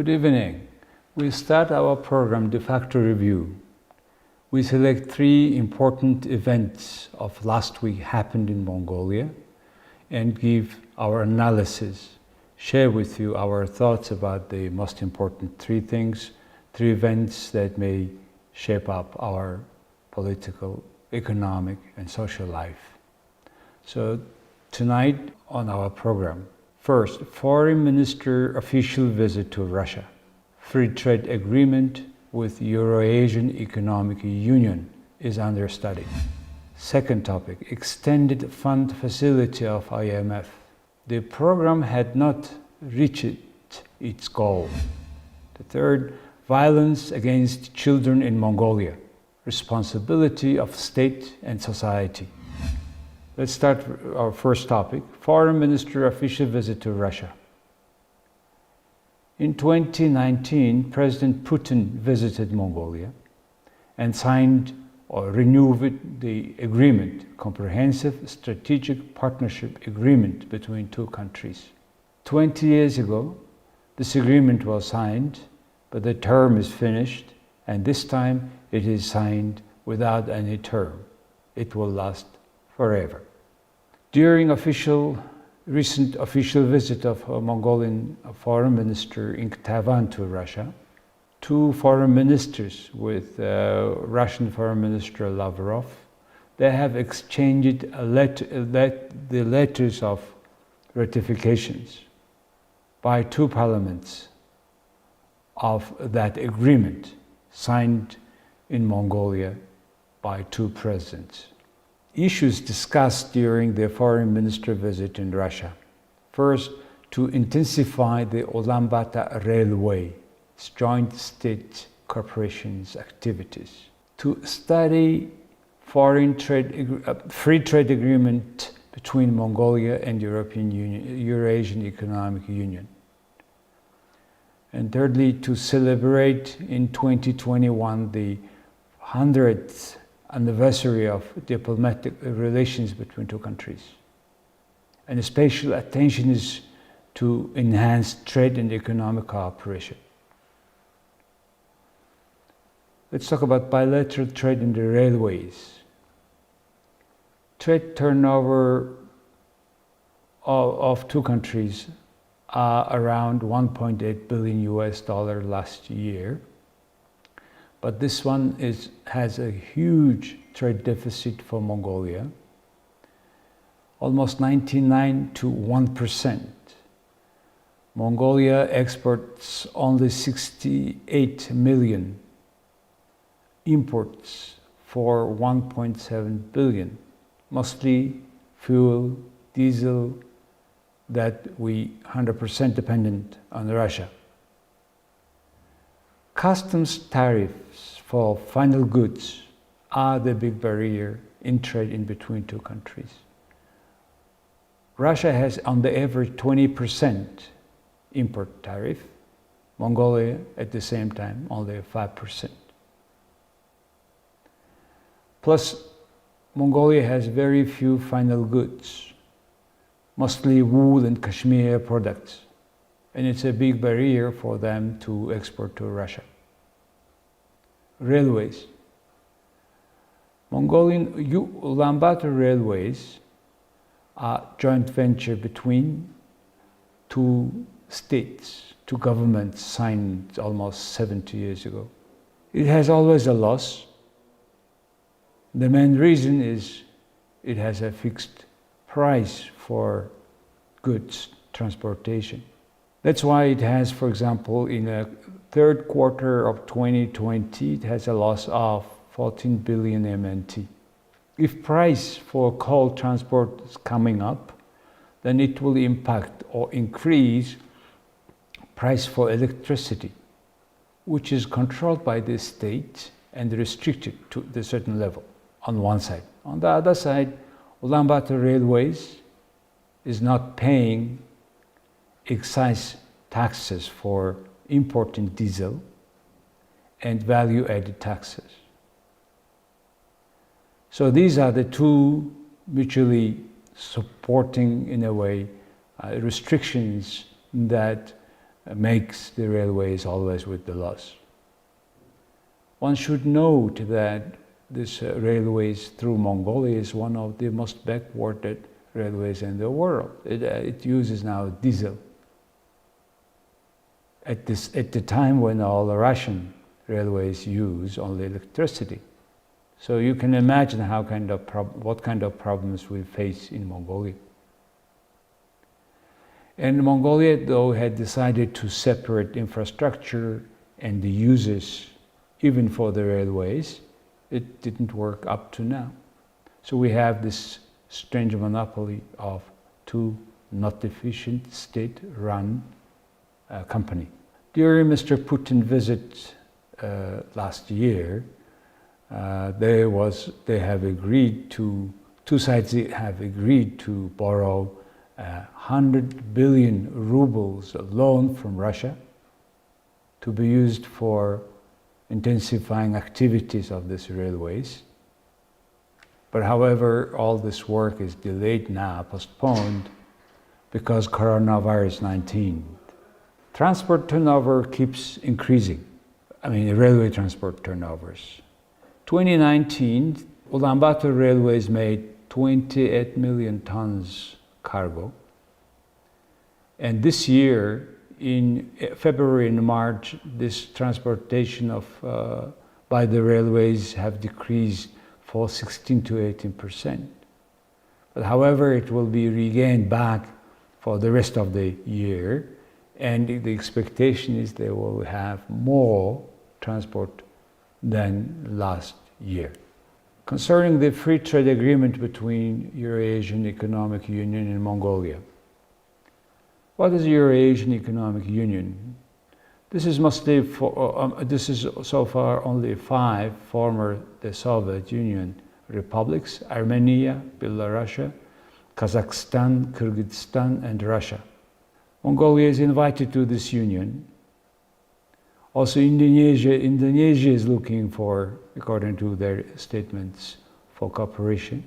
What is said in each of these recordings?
Good evening. We start our program Defacto Review. We select 3 important events of last week happened in Mongolia and give our analysis, share with you our thoughts about the most important 3 things, 3 events that may shape up our political, economic, and social life. So tonight on our program, first, Foreign Minister official visit to Russia. Free trade agreement with Eurasian Economic Union is under study. Second topic, extended fund facility of IMF. The program had not reached its goal. The third, violence against children in Mongolia. Responsibility of state and society. Let's start our first topic, Foreign Minister official visit to Russia. In 2019, President Putin visited Mongolia and signed or renewed the agreement, Comprehensive Strategic Partnership Agreement between 2 countries. 20 years ago, this agreement was signed, but the term is finished, and this time it is signed without any term. It will last forever. During recent official visit of a Mongolian foreign minister in Taiwan to Russia, 2 foreign ministers with Russian Foreign Minister Lavrov, they have exchanged the letters of ratifications by 2 parliaments of that agreement signed in Mongolia by 2 presidents. Issues discussed during the foreign minister visit in Russia. First, to intensify the Ulaanbaatar Railway, joint state corporations activities. To study free trade agreement between Mongolia and Eurasian Economic Union. And thirdly, to celebrate in 2021 the 100th anniversary of diplomatic relations between 2 countries. And special attention is to enhance trade and economic cooperation. Let's talk about bilateral trade in the railways. Trade turnover of 2 countries are around $1.8 billion last year. But this one has a huge trade deficit for Mongolia, almost 99 to 1%. Mongolia exports only 68 million, imports for 1.7 billion, mostly fuel, diesel, that we 100% dependent on Russia. Customs tariffs for final goods are the big barrier in trade in between 2 countries. Russia has on the average 20% import tariff, Mongolia at the same time only 5%. Plus, Mongolia has very few final goods, mostly wool and cashmere products, and it's a big barrier for them to export to Russia. Railways. Mongolian Ulaanbaatar Railways are joint venture between 2 states, 2 governments signed almost 70 years ago. It has always a loss. The main reason is it has a fixed price for goods transportation. That's why it has, for example, in the 3rd quarter of 2020, it has a loss of 14 billion MNT. If price for coal transport is coming up, then it will impact or increase price for electricity, which is controlled by the state and restricted to a certain level on one side. On the other side, Ulaanbaatar Railways is not paying excise taxes for importing diesel and value-added taxes. So these are the 2 mutually supporting, in a way, restrictions that makes the railways always with the loss. One should note that this railways through Mongolia is one of the most backwarded railways in the world. It uses now diesel. At the time when all the Russian railways use only electricity. So you can imagine what kind of problems we face in Mongolia. And Mongolia, though, had decided to separate infrastructure and the uses, even for the railways. It didn't work up to now. So we have this strange monopoly of two not efficient state-run company. During Mr. Putin's visit last year, two sides have agreed to borrow 100 billion rubles loan from Russia to be used for intensifying activities of these railways. But however, all this work is delayed now, postponed, because coronavirus 19. Transport turnover keeps increasing. Railway transport turnovers. 2019, Ulaanbaatar Railways made 28 million tons cargo. And this year, in February and March, this transportation by the railways have decreased for 16 to 18%. But however, it will be regained back for the rest of the year. And the expectation is they will have more transport than last year. Concerning the free trade agreement between Eurasian Economic Union and Mongolia. What is Eurasian Economic Union? This is so far only 5 former the Soviet Union republics: Armenia, Belarus, Kazakhstan, Kyrgyzstan, and Russia. Mongolia is invited to this union. Also, Indonesia is looking for, according to their statements, for cooperation.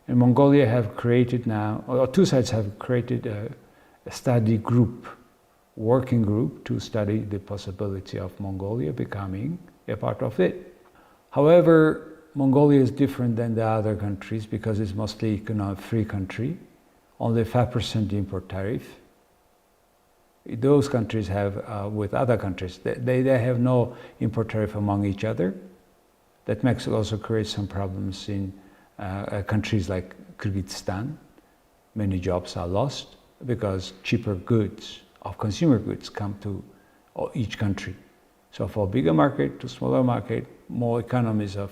And Mongolia have created now, or two sides have created a study group, working group, to study the possibility of Mongolia becoming a part of it. However, Mongolia is different than the other countries because it's mostly economic free country, only 5% import tariff. Those countries have, with other countries, they have no import tariff among each other. That makes it also create some problems in countries like Kyrgyzstan. Many jobs are lost because cheaper goods, of consumer goods, come to each country. So for bigger market to smaller market, more economies of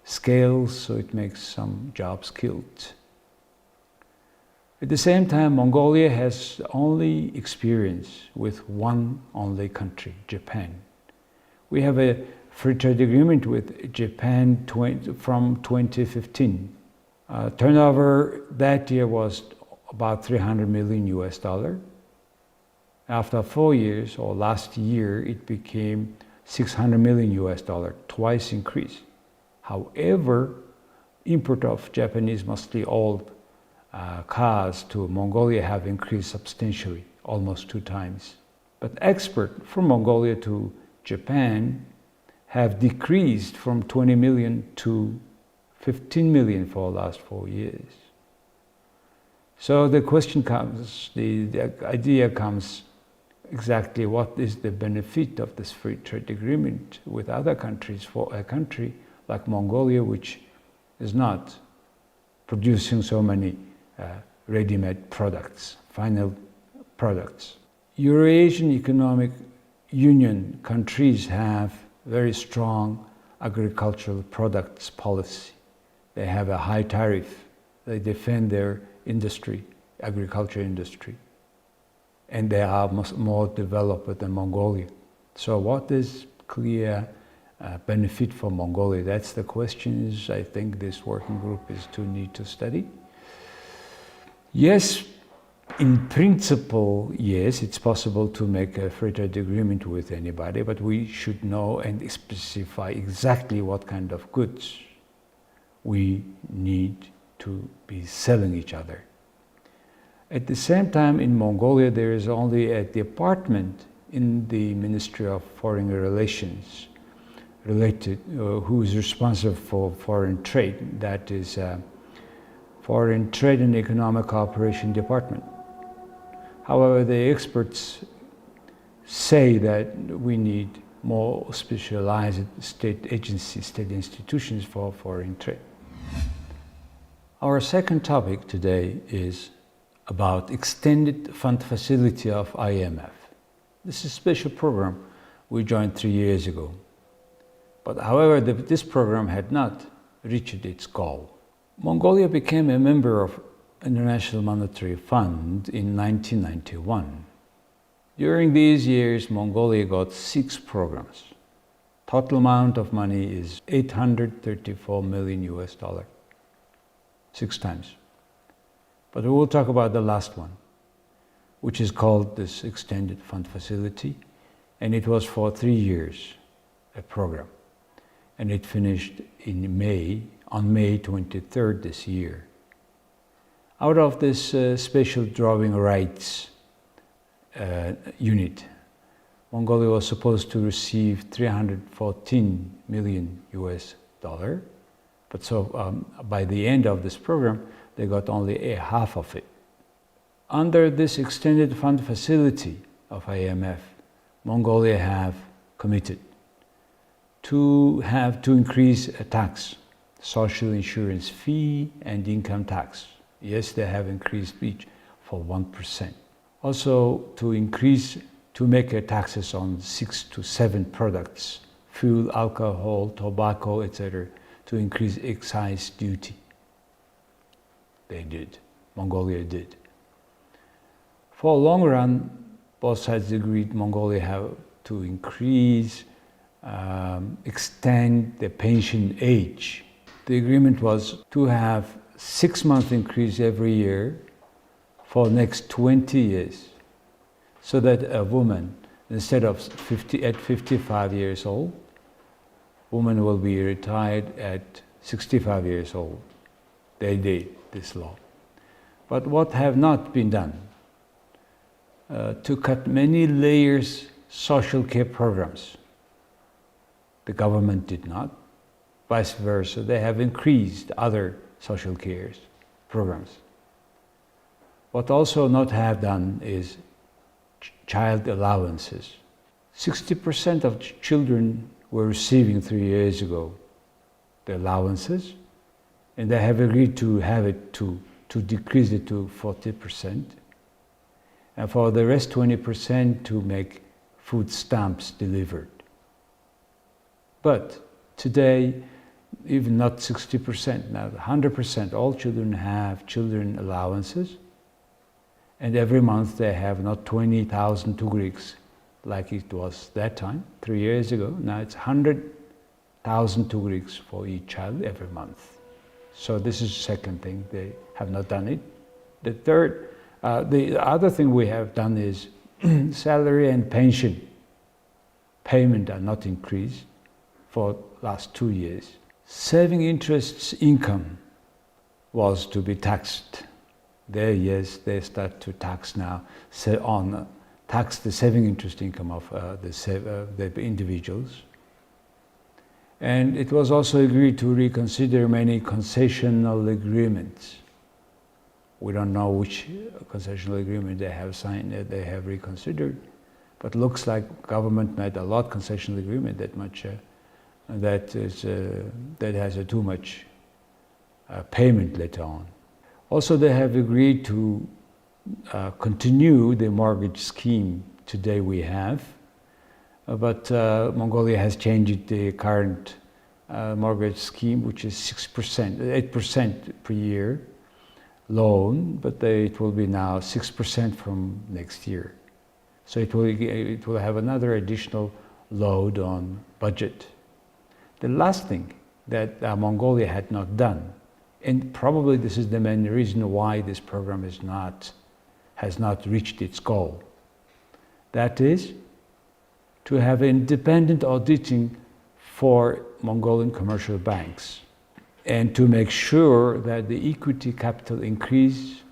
scale, so it makes some jobs killed. At the same time, Mongolia has only experience with one only country, Japan. We have a free trade agreement with Japan from 2015. Turnover that year was about $300 million US. After 4 years, or last year, it became $600 million US, twice increase. However, import of Japanese, mostly old cars to Mongolia have increased substantially, almost 2 times. But export from Mongolia to Japan have decreased from 20 million to 15 million for the last 4 years. So the question comes, the idea comes, exactly what is the benefit of this free trade agreement with other countries for a country like Mongolia, which is not producing so many ready-made products, final products. Eurasian Economic Union countries have very strong agricultural products policy. They have a high tariff. They defend their industry, agriculture industry. And they are more developed than Mongolia. So what is clear benefit for Mongolia? That's the questions I think this working group is to need to study. Yes, in principle, yes, it's possible to make a free trade agreement with anybody, but we should know and specify exactly what kind of goods we need to be selling each other. At the same time, in Mongolia, there is only a department in the Ministry of Foreign Relations who is responsible for foreign trade. That is Foreign Trade and Economic Cooperation Department. However, the experts say that we need more specialized state agencies, state institutions for foreign trade. Our second topic today is about extended fund facility of IMF. This is a special program we joined 3 years ago. But however, this program had not reached its goal. Mongolia became a member of International Monetary Fund in 1991. During these years, Mongolia got 6 programs. Total amount of money is $834 million US, 6 times. But we will talk about the last one, which is called this Extended Fund Facility, and it was for 3 years, a program. And it finished in on May 23rd this year. Out of this special drawing rights unit, Mongolia was supposed to receive 314 million US dollar, but so by the end of this program, they got only a half of it. Under this extended fund facility of IMF, Mongolia have committed to increase a tax, social insurance fee and income tax. Yes, they have increased each for 1%. Also to make taxes on 6 to 7 products, fuel, alcohol, tobacco, etc., to increase excise duty. They did, Mongolia did. For a long run, both sides agreed Mongolia have to extend the pension age. The agreement was to have 6-month increase every year for the next 20 years, so that a woman, instead of 55 years old, woman will be retired at 65 years old. They did this law. But what have not been done? To cut many layers social care programs. The government did not. Vice versa, they have increased other social care programs. What also not have done is child allowances. 60% of children were receiving 3 years ago the allowances, and they have agreed to have it to decrease it to 40%, and for the rest 20% to make food stamps delivered. But today, even not 60%, now 100%, all children have children allowances, and every month they have not 20,000 tugriks like it was that time, 3 years ago. Now it's 100,000 tugriks for each child every month. So this is the second thing, they have not done it. The third, the other thing we have done is salary and pension payment are not increased for last 2 years. Saving interests income was to be taxed. There, yes, they start to tax now, tax the saving interest income of the individuals. And it was also agreed to reconsider many concessional agreements. We don't know which concessional agreement they have signed, they have reconsidered, but looks like government made a lot concessional agreement that has too much payment later on. Also, they have agreed to continue the mortgage scheme today we have, but Mongolia has changed the current mortgage scheme, which is 6%, 8% per year loan, but it will be now 6% from next year. So it will have another additional load on budget. The last thing that Mongolia had not done, and probably this is the main reason why this program has not reached its goal, that is to have independent auditing for Mongolian commercial banks, and to make sure that the equity capital increase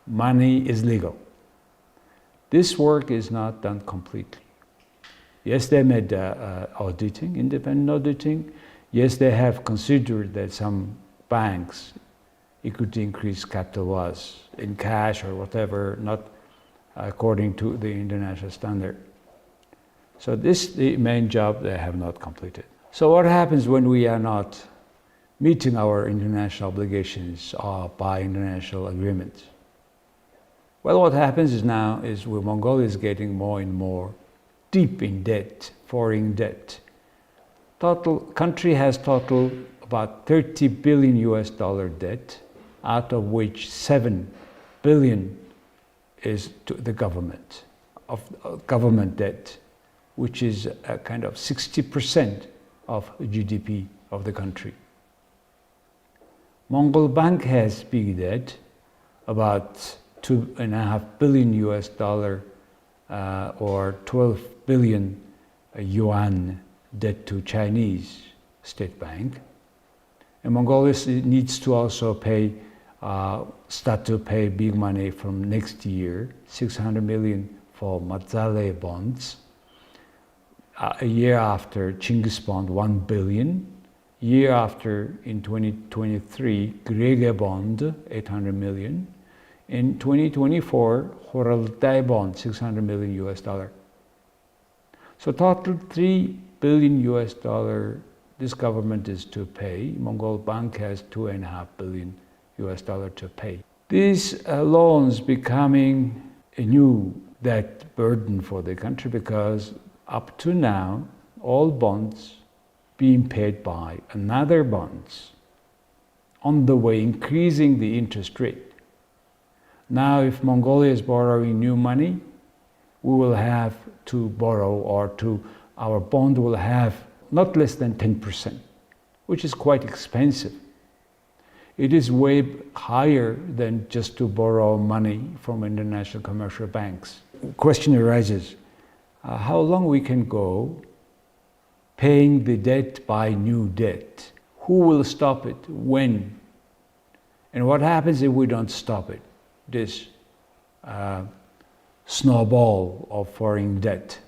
money is legal. This work is not done completely. Yes, they made auditing, independent auditing. Yes, they have considered that some banks' equity increase capital was in cash or whatever, not according to the international standard. So this is the main job they have not completed. So what happens when we are not meeting our international obligations by international agreements? Well, what happens is now is Mongolia is getting more and more deep in debt, foreign debt. Country has total about 30 billion US dollar debt, out of which 7 billion is to the government, of government debt, which is a kind of 60% of GDP of the country. Mongol Bank has big debt, about 2.5 billion US dollar or 12 billion yuan debt to Chinese state bank. And Mongolia needs to also pay, start to pay big money from next year, 600 million for Matzale bonds. A year after, Chinggis bond, 1 billion. Year after, in 2023, Grege bond, 800 million. In 2024, Horaldai bond, 600 million US dollar. So total 3 billion US dollar this government is to pay. Mongol Bank has 2.5 billion US dollar to pay. These loans becoming a new debt burden for the country because up to now, all bonds being paid by another bonds on the way increasing the interest rate. Now, if Mongolia is borrowing new money, we will have to borrow our bond will have not less than 10%, which is quite expensive. It is way higher than just to borrow money from international commercial banks. Question arises, how long we can go paying the debt by new debt? Who will stop it? When? And what happens if we don't stop it? This snowball of foreign debt.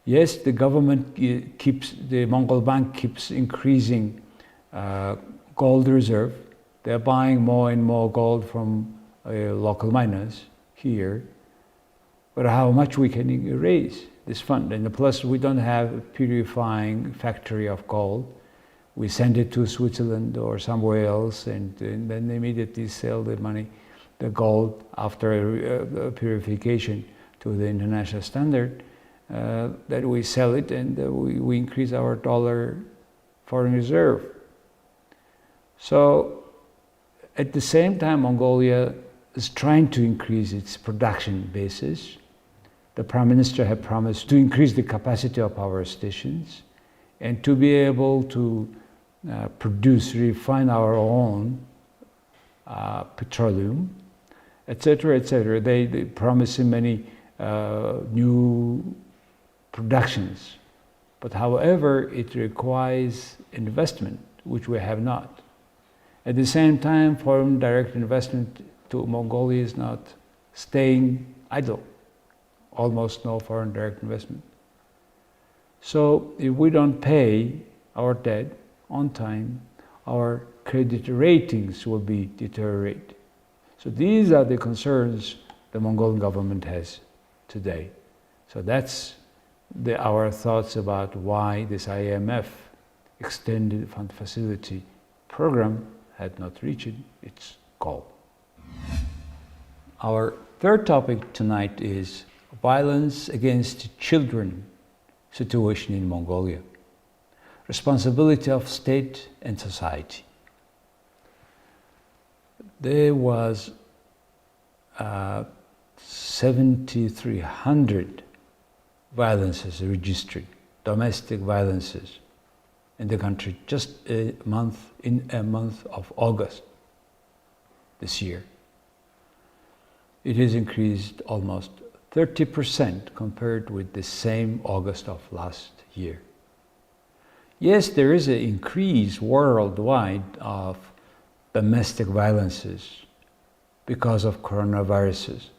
Yes, the government the Mongol Bank keeps increasing gold reserve. They're buying more and more gold from local miners here. But how much we can raise this fund? And plus, we don't have a purifying factory of gold. We send it to Switzerland or somewhere else, and then they immediately sell the gold after purification to the international standard. That we sell it and we increase our dollar foreign reserve. So at the same time, Mongolia is trying to increase its production basis. The Prime Minister had promised to increase the capacity of power stations and to be able to refine our own petroleum, etc., etc. They promise many new productions, but however, it requires investment, which we have not. At the same time, foreign direct investment to Mongolia is not staying idle. Almost no foreign direct investment. So if we don't pay our debt on time, our credit ratings will be deteriorate. So these are the concerns the Mongolian government has today. So that's our thoughts about why this IMF Extended Fund Facility program had not reached its goal. Our third topic tonight is violence against children situation in Mongolia. Responsibility of state and society. There was 7,300 violences registered, domestic violences in the country just in a month of August this year. It has increased almost 30% compared with the same August of last year. Yes, there is an increase worldwide of domestic violences, because of coronaviruses.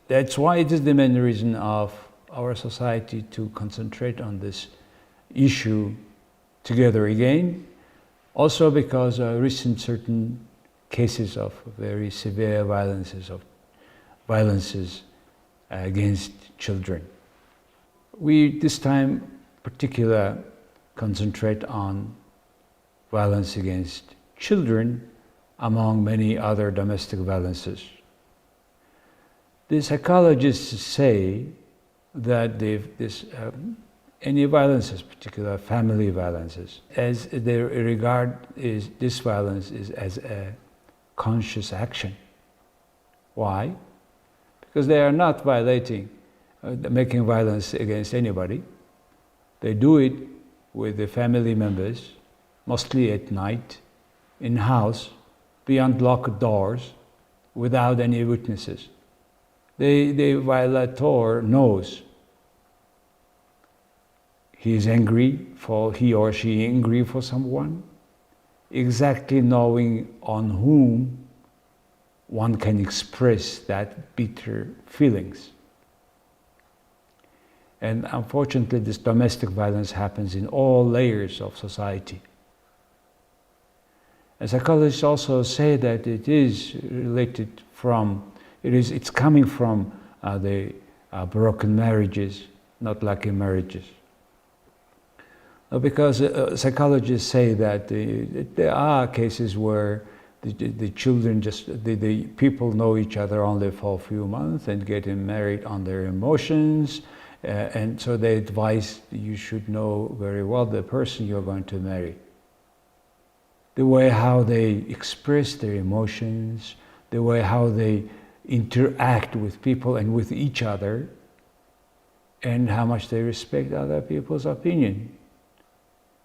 That's why it is the main reason of our society to concentrate on this issue together again. Also because recent certain cases of very severe violences against children. We this time particular concentrate on violence against children among many other domestic violences. The psychologists say that any violences, particular family violences, as they regard this violence is as a conscious action. Why? Because they are not making violence against anybody. They do it with the family members, mostly at night, in-house, beyond locked doors, without any witnesses. The violator knows he or she angry for someone, exactly knowing on whom one can express that bitter feelings. And unfortunately, this domestic violence happens in all layers of society. And psychologists also say that it is related it's coming from the broken marriages, not lucky marriages. Because psychologists say that there are cases where the children the people know each other only for a few months and getting married on their emotions, and so they advise you should know very well the person you're going to marry. The way how they express their emotions, the way how they interact with people and with each other, and how much they respect other people's opinion.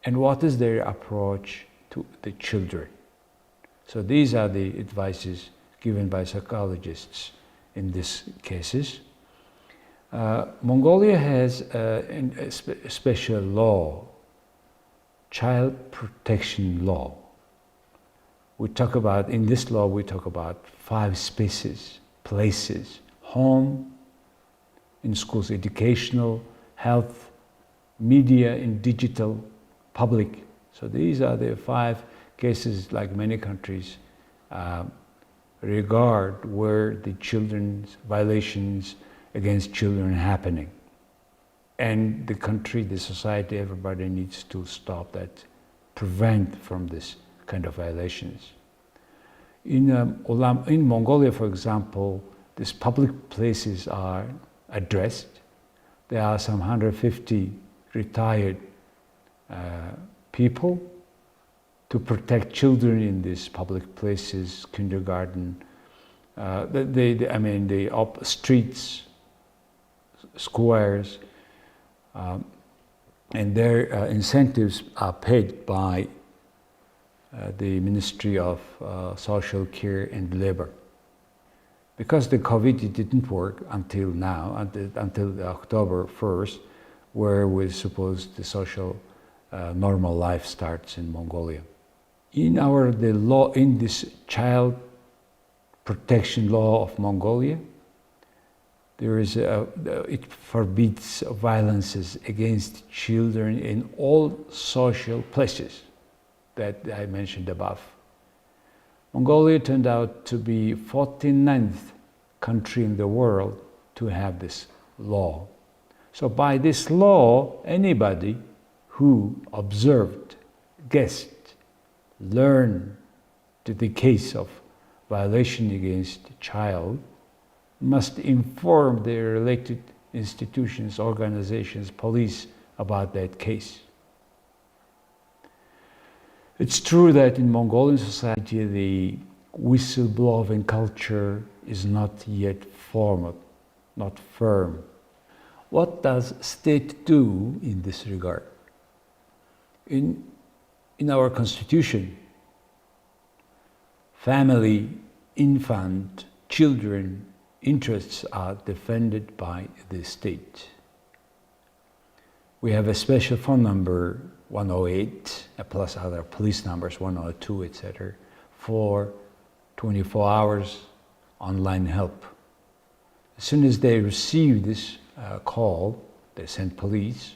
And what is their approach to the children? So these are the advices given by psychologists in these cases. Mongolia has a special law, child protection law. In this law, we talk about 5 spaces, places: home, in schools, educational, health, media, and digital, public. So these are the 5 cases, like many countries regard where the children's violations against children are happening. And the country, the society, everybody needs to stop that, prevent from this kind of violations. In Mongolia, for example, these public places are addressed. There are some 150 retired people to protect children in these public places, kindergarten, the streets, squares, and their incentives are paid by the Ministry of Social Care and Labor. Because the COVID didn't work until now, until October 1st, where we suppose the social normal life starts in Mongolia. In this child protection law of Mongolia, it forbids violences against children in all social places that I mentioned above. Mongolia turned out to be 49th country in the world to have this law. So by this law, anybody who observed, guessed, learned the case of violation against a child must inform their related institutions, organizations, police about that case. It's true that in Mongolian society, the whistleblowing culture is not yet formed, not firm. What does state do in this regard? In our constitution, family, infant, children interests are defended by the state. We have a special phone number, 108, plus other police numbers, 102, etc., for 24 hours online help. As soon as they receive this call, they send police,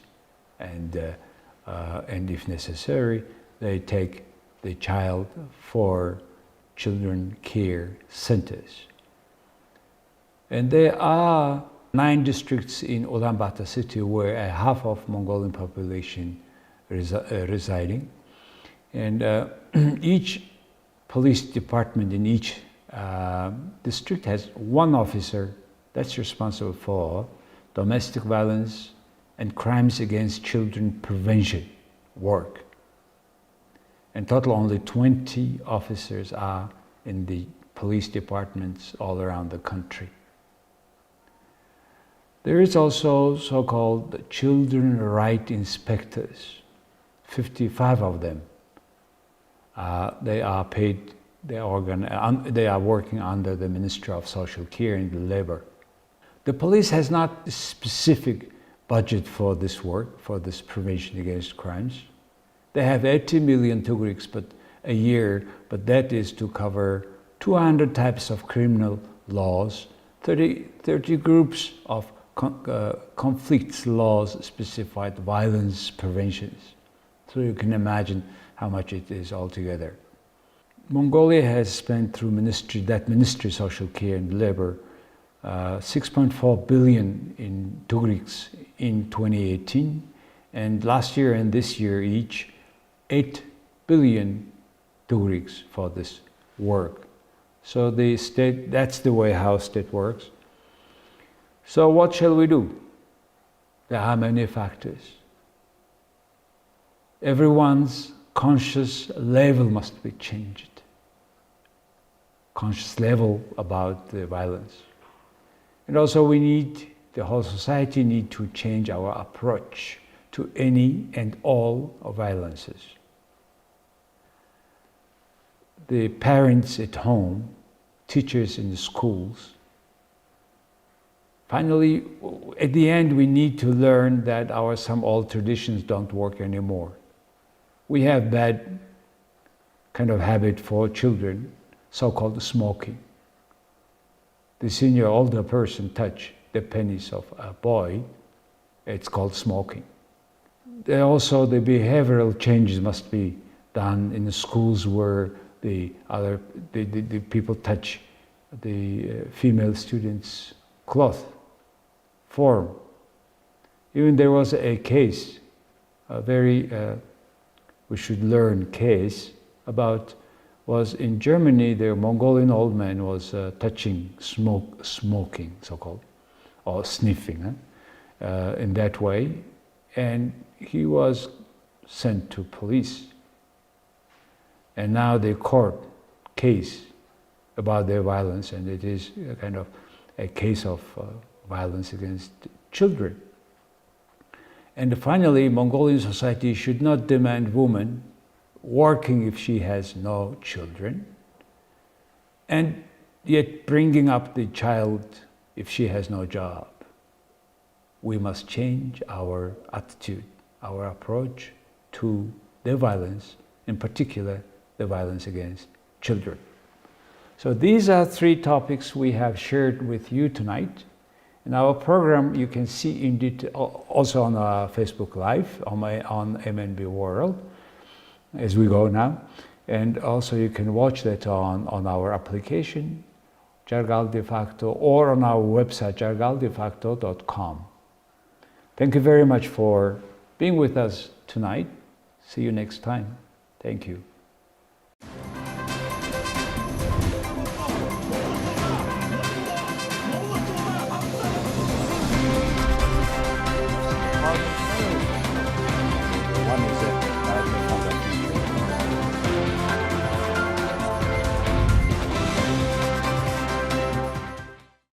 and if necessary, they take the child for children care centers. And there are 9 districts in Ulaanbaatar city where a half of Mongolian population residing. And each police department in each district has one officer that's responsible for domestic violence and crimes against children prevention work. In total, only 20 officers are in the police departments all around the country. There is also so-called children right inspectors, 55 of them. They are paid, they are working under the Ministry of Social Care and Labor. The police has not a specific budget for this work, for this prevention against crimes. They have 80 million tugriks a year, but that is to cover 200 types of criminal laws, 30 groups of conflicts laws specified violence preventions. So you can imagine how much it is altogether. Mongolia has spent through Ministry of Social Care and Labor 6.4 billion in tugriks in 2018, and last year and this year each 8 billion tugriks for this work. So the state, that's the way how state works. So what shall we do? There are many factors. Everyone's conscious level must be changed. Conscious level about the violence. And also the whole society need to change our approach to any and all violences. The parents at home, teachers in the schools. Finally, at the end, we need to learn that some old traditions don't work anymore. We have bad kind of habit for children, so-called smoking. The senior older person touch the penis of a boy, it's called smoking. Also, the behavioral changes must be done in the schools where the people touch the female students' cloth, form. Even there was a case, a very we should learn case was in Germany. The Mongolian old man was touching smoking, so-called, or sniffing, in that way, and he was sent to police. And now the court case about their violence, and it is a kind of a case of violence against children. And finally, Mongolian society should not demand woman working if she has no children, and yet bringing up the child if she has no job. We must change our attitude, our approach to the violence, in particular the violence against children. So these are 3 topics we have shared with you tonight. In our program, you can see in detail, also on our Facebook Live, on MNB World, as we go now. And also you can watch that on our application, Jargal Defacto, or on our website, jargaldefacto.com. Thank you very much for being with us tonight. See you next time. Thank you.